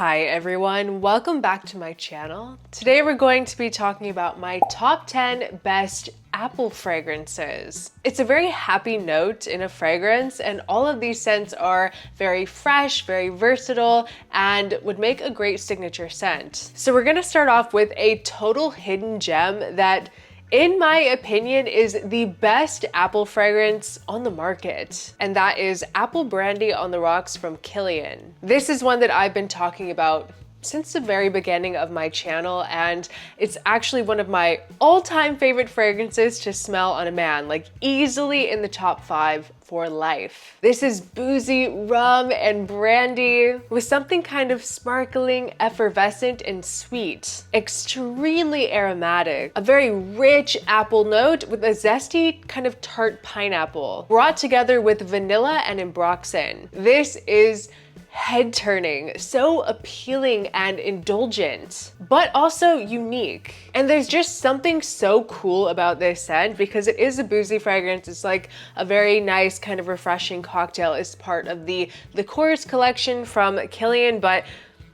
Hi everyone, welcome back to my channel. Today we're going to be talking about my top 10 best apple fragrances. It's a very happy note in a fragrance, and all of these scents are very fresh, very versatile, and would make a great signature scent. So we're gonna start off with a total hidden gem that, in my opinion, is the best apple fragrance on the market, and that is Apple Brandy on the Rocks from Kilian. This is one that I've been talking about since the very beginning of my channel, and it's actually one of my all-time favorite fragrances to smell on a man, like easily in the top 5 for life. This is boozy rum and brandy with something kind of sparkling, effervescent, and sweet. Extremely aromatic. A very rich apple note with a zesty kind of tart pineapple brought together with vanilla and ambroxan. This is head-turning, so appealing and indulgent, but also unique. And there's just something so cool about this scent because it is a boozy fragrance. It's like a very nice kind of refreshing cocktail. It's part of the liqueurs collection from Kilian, but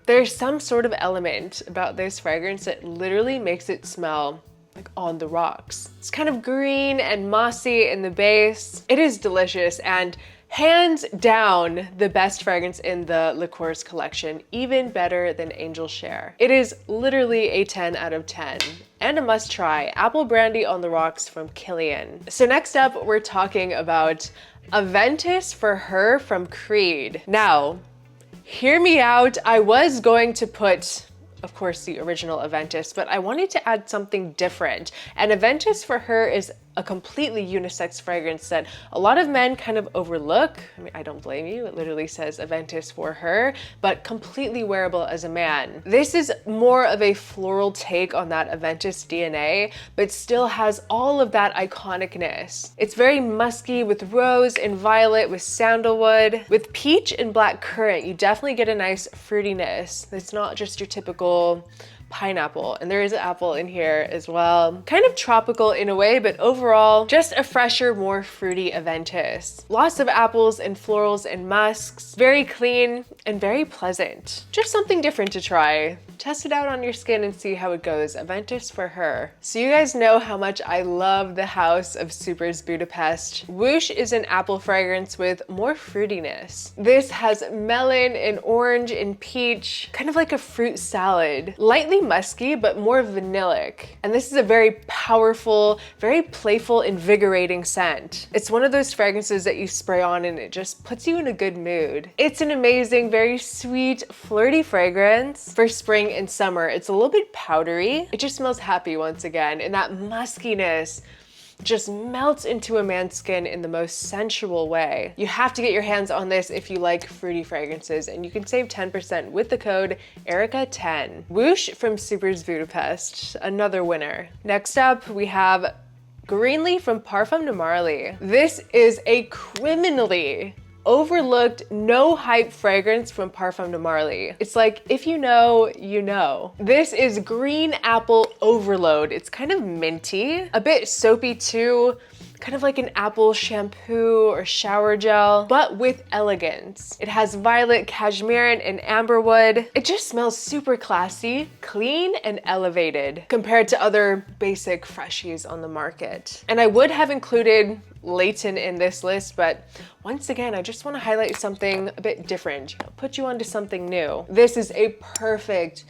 there's some sort of element about this fragrance that literally makes it smell like on the rocks. It's kind of green and mossy in the base. It is delicious and hands down the best fragrance in the liqueurs collection, even better than Angel Share. It is literally a 10 out of 10 and a must try. Apple Brandy on the Rocks from Kilian. So next up, we're talking about Aventus for Her from Creed. Now, hear me out. I was going to put, of course, the original Aventus, but I wanted to add something different. And Aventus for Her is a completely unisex fragrance that a lot of men kind of overlook. I mean, I don't blame you. It literally says Aventus for Her, but completely wearable as a man. This is more of a floral take on that Aventus DNA, but still has all of that iconicness. It's very musky with rose and violet, with sandalwood, with peach and black currant. You definitely get a nice fruitiness. It's not just your typical pineapple, and there is an apple in here as well. Kind of tropical in a way, but overall just a fresher, more fruity Aventus. Lots of apples and florals and musks. Very clean and very pleasant. Just something different to try. Test it out on your skin and see how it goes. Aventus for Her. So you guys know how much I love the House of Supers Budapest. Whoosh is an apple fragrance with more fruitiness. This has melon and orange and peach, kind of like a fruit salad. Lightly musky, but more vanillic. And this is a very powerful, very playful, invigorating scent. It's one of those fragrances that you spray on and it just puts you in a good mood. It's an amazing, very sweet, flirty fragrance for spring and summer. It's a little bit powdery. It just smells happy once again, and that muskiness just melts into a man's skin in the most sensual way. You have to get your hands on this if you like fruity fragrances, and you can save 10% with the code ERICA10. Whoosh from Supers Budapest, another winner. Next up, we have Greenley from Parfum de Marly. This is a criminally overlooked, no hype fragrance from Parfum de Marly. It's like, if you know, you know. This is green apple overload. It's kind of minty, a bit soapy too, kind of like an apple shampoo or shower gel, but with elegance. It has violet, cashmere, and amberwood. It just smells super classy, clean, and elevated compared to other basic freshies on the market. And I would have included Leighton in this list, but once again, I just want to highlight something a bit different, put you onto something new. This is a perfect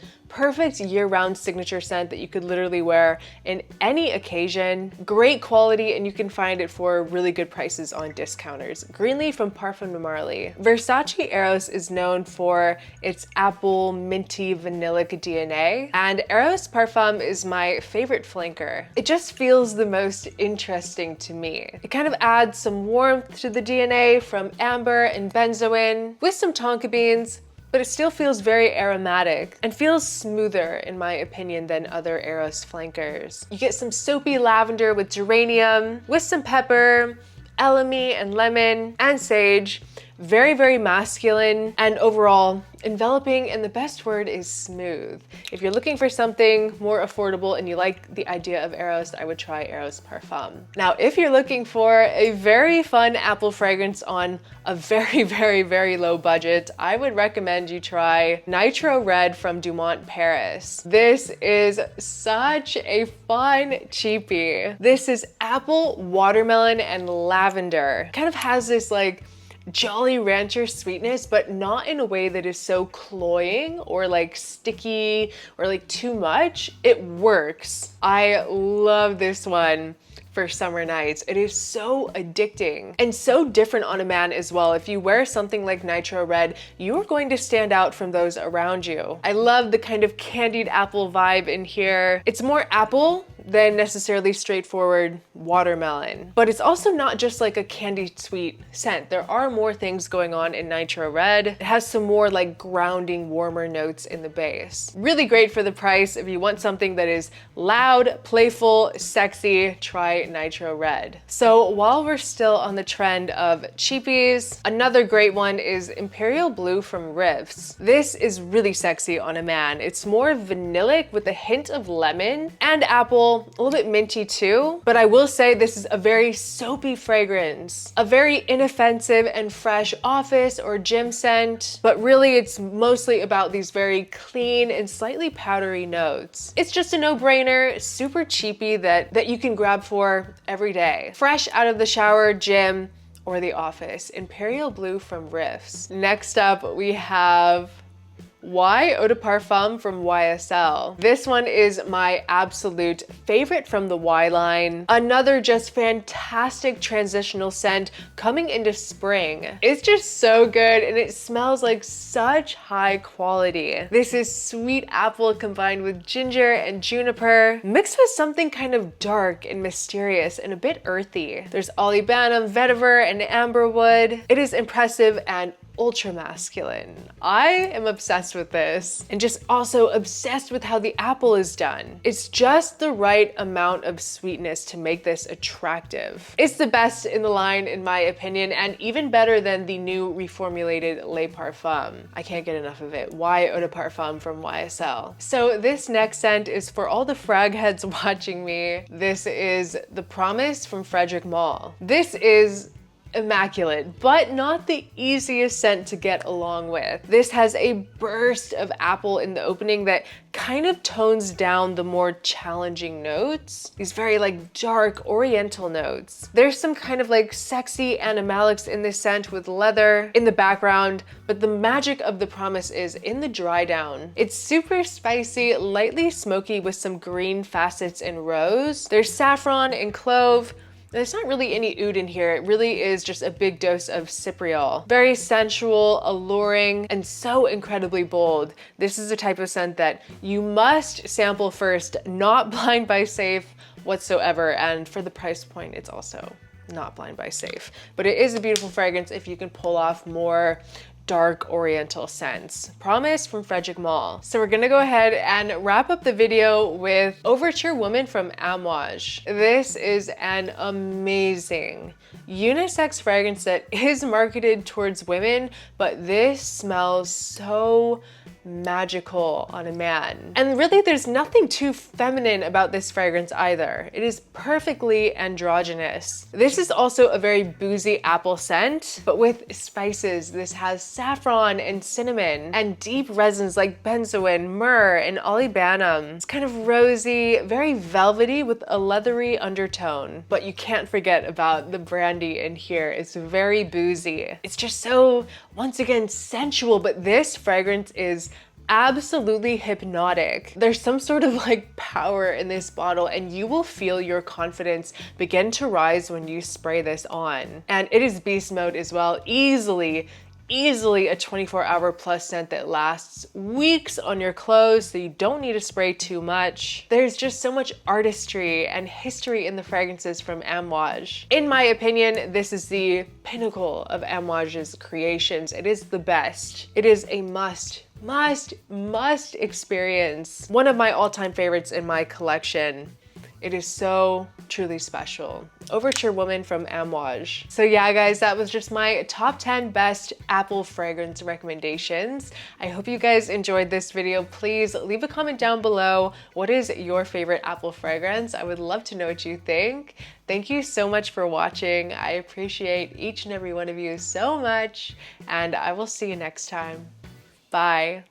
year-round signature scent that you could literally wear in any occasion. Great quality, and you can find it for really good prices on discounters. Greenley from Parfum de Marly. Versace Eros is known for its apple, minty, vanillic DNA, and Eros Parfum is my favorite flanker. It just feels the most interesting to me. It kind of adds some warmth to the DNA from amber and benzoin with some tonka beans, but it still feels very aromatic and feels smoother, in my opinion, than other Eros flankers. You get some soapy lavender with geranium, with some pepper, elemi and lemon, and sage. Very, very masculine, and overall, enveloping, and the best word is smooth. If you're looking for something more affordable and you like the idea of Eros, I would try Eros Parfum. Now, if you're looking for a very fun apple fragrance on a very, very, very low budget, I would recommend you try Nitro Red from Dumont Paris. This is such a fun cheapie. This is apple, watermelon, and lavender. Kind of has this like Jolly Rancher sweetness, but not in a way that is so cloying or like sticky or like too much. It works. I love this one for summer nights. It is so addicting and so different on a man as well. If you wear something like Nitro Red, you're going to stand out from those around you. I love the kind of candied apple vibe in here. It's more apple than necessarily straightforward watermelon. But it's also not just like a candied sweet scent. There are more things going on in Nitro Red. It has some more like grounding, warmer notes in the base. Really great for the price. If you want something that is loud, playful, sexy, try Nitro Red. So while we're still on the trend of cheapies, another great one is Imperial Blue from Riffs. This is really sexy on a man. It's more vanillic with a hint of lemon and apple, a little bit minty too, but I will say this is a very soapy fragrance, a very inoffensive and fresh office or gym scent, but really it's mostly about these very clean and slightly powdery notes. It's just a no-brainer, super cheapy that you can grab for every day. Fresh out of the shower, gym, or the office. Imperial Blue from Riffs. Next up, we have Eau de Parfum from YSL. This one is my absolute favorite from the Y line. Another just fantastic transitional scent coming into spring. It's just so good and it smells like such high quality. This is sweet apple combined with ginger and juniper, mixed with something kind of dark and mysterious and a bit earthy. There's olibanum, vetiver, and amberwood. It is impressive and ultra masculine. I am obsessed with this and just also obsessed with how the apple is done. It's just the right amount of sweetness to make this attractive. It's the best in the line in my opinion, and even better than the new reformulated Le Parfum. I can't get enough of it. Eau de Parfum from YSL. So this next scent is for all the frag heads watching me. This is The Promise from Frederic Malle. This is immaculate, but not the easiest scent to get along with. This has a burst of apple in the opening that kind of tones down the more challenging notes. These very like dark oriental notes. There's some kind of like sexy animalics in this scent with leather in the background, but the magic of The Promise is in the dry down. It's super spicy, lightly smoky with some green facets and rose. There's saffron and clove. There's not really any oud in here. It really is just a big dose of cypriol. Very sensual, alluring, and so incredibly bold. This is a type of scent that you must sample first, not blind buy safe whatsoever. And for the price point, it's also not blind buy safe. But it is a beautiful fragrance if you can pull off more dark oriental scents. Promise from Frederic Malle. So we're gonna go ahead and wrap up the video with Overture Woman from Amouage. This is an amazing unisex fragrance that is marketed towards women, but this smells so magical on a man. And really there's nothing too feminine about this fragrance either. It is perfectly androgynous. This is also a very boozy apple scent, but with spices. This has saffron and cinnamon and deep resins like benzoin, myrrh, and olibanum. It's kind of rosy, very velvety with a leathery undertone. But you can't forget about the brandy in here. It's very boozy. It's just so, once again, sensual, but this fragrance is absolutely hypnotic. There's some sort of like power in this bottle and you will feel your confidence begin to rise when you spray this on. And it is beast mode as well. Easily a 24-hour plus scent that lasts weeks on your clothes, so you don't need to spray too much. There's just so much artistry and history in the fragrances from Amouage. In my opinion, this is the pinnacle of Amouage's creations. It is the best. It is a must experience. One of my all-time favorites in my collection. It is so truly special. Overture Woman from Amouage. So yeah, guys, that was just my top 10 best Apple fragrance recommendations. I hope you guys enjoyed this video. Please leave a comment down below. What is your favorite Apple fragrance? I would love to know what you think. Thank you so much for watching. I appreciate each and every one of you so much, and I will see you next time. Bye.